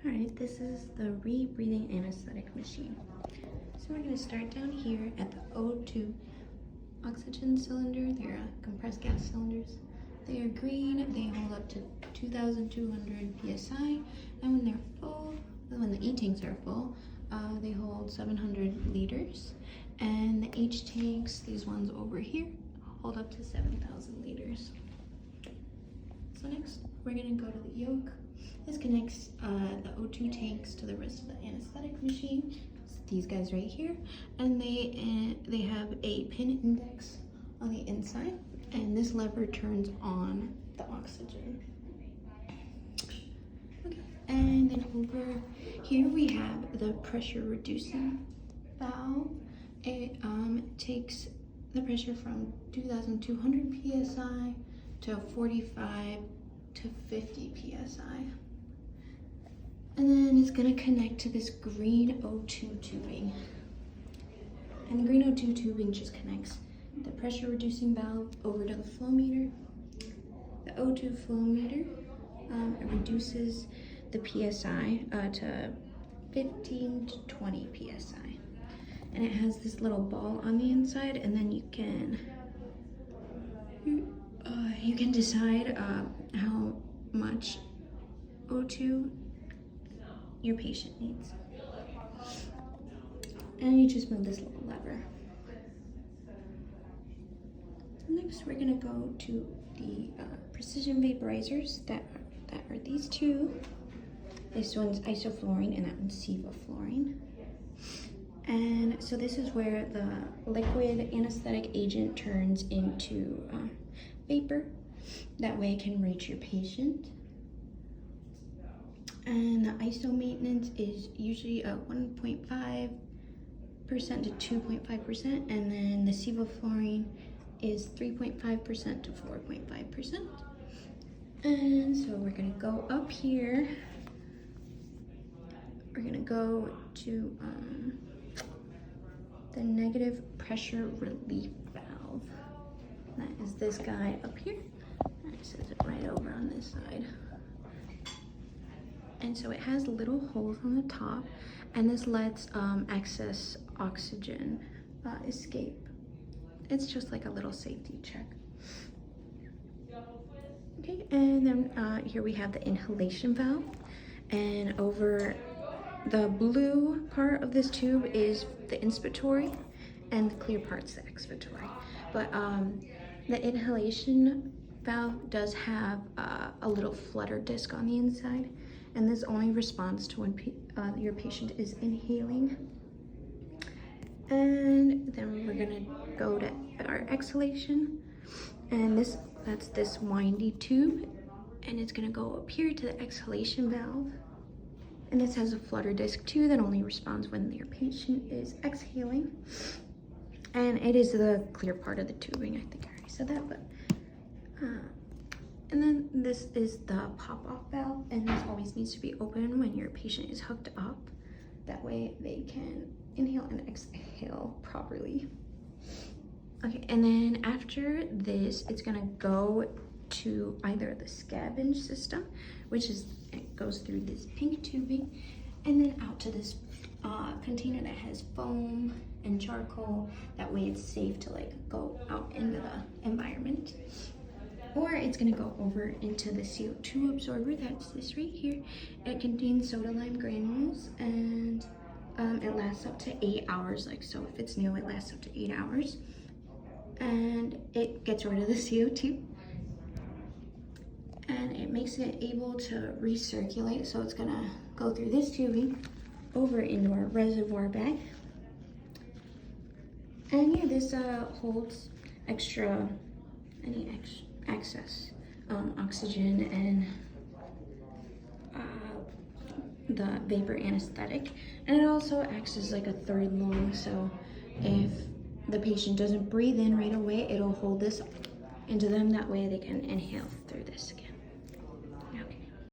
Alright, this is the rebreathing anesthetic machine. So we're going to start down here at the O2 oxygen cylinder. They're compressed gas cylinders. They are green. They hold up to 2,200 psi. And when they're full, when the E-tanks are full, they hold 700 liters. And the H-tanks, these ones over here, hold up to 7,000 liters. So next, we're going to go to the yoke. This connects the O2 tanks to the rest of the anesthetic machine. It's these guys right here, and they have a pin index on the inside, and this lever turns on the oxygen. Okay, and then over here we have the pressure reducing valve. It takes the pressure from 2,200 psi to 45 to 50 psi. And then it's going to connect to this green O2 tubing. And the green O2 tubing just connects the pressure reducing valve over to the flow meter. The O2 flow meter reduces the PSI to 15 to 20 PSI. And it has this little ball on the inside, and then you can decide how much O2 your patient needs. And you just move this little lever. Next, we're gonna go to the precision vaporizers that are these two. This one's isoflurane and that one's sevoflurane. And so this is where the liquid anesthetic agent turns into vapor. That way it can reach your patient. And the ISO maintenance is usually 1.5% to 2.5%, and then the sevoflurane is 3.5% to 4.5%. And so we're gonna go up here. We're gonna go to the negative pressure relief valve. That is this guy up here. And it says it right over on this side. And so it has little holes on the top, and this lets excess oxygen escape. It's just like a little safety check. Okay, and then here we have the inhalation valve, and over the blue part of this tube is the inspiratory, and the clear part's the expiratory. But the inhalation valve does have a little flutter disc on the inside, and this only responds to when your patient is inhaling. And then we're gonna go to our exhalation, and that's this windy tube, and it's gonna go up here to the exhalation valve. And this has a flutter disc too that only responds when your patient is exhaling. And it is the clear part of the tubing. I think I already said that, but and then this is the pop-off valve, and this always needs to be open when your patient is hooked up. That way they can inhale and exhale properly. Okay, and then after this, it's gonna go to either the scavenge system, which is, it goes through this pink tubing, and then out to this container that has foam and charcoal. That way it's safe to go out into the environment. Or it's gonna go over into the CO2 absorber, that's this right here. It contains soda lime granules, and it lasts up to 8 hours. So if it's new, it lasts up to 8 hours. And it gets rid of the CO2. And it makes it able to recirculate, so it's gonna go through this tubing over into our reservoir bag. And yeah, this holds any excess oxygen and the vapor anesthetic. And it also acts as like a third lung, so if the patient doesn't breathe in right away, it'll hold this into them. That way they can inhale through this again.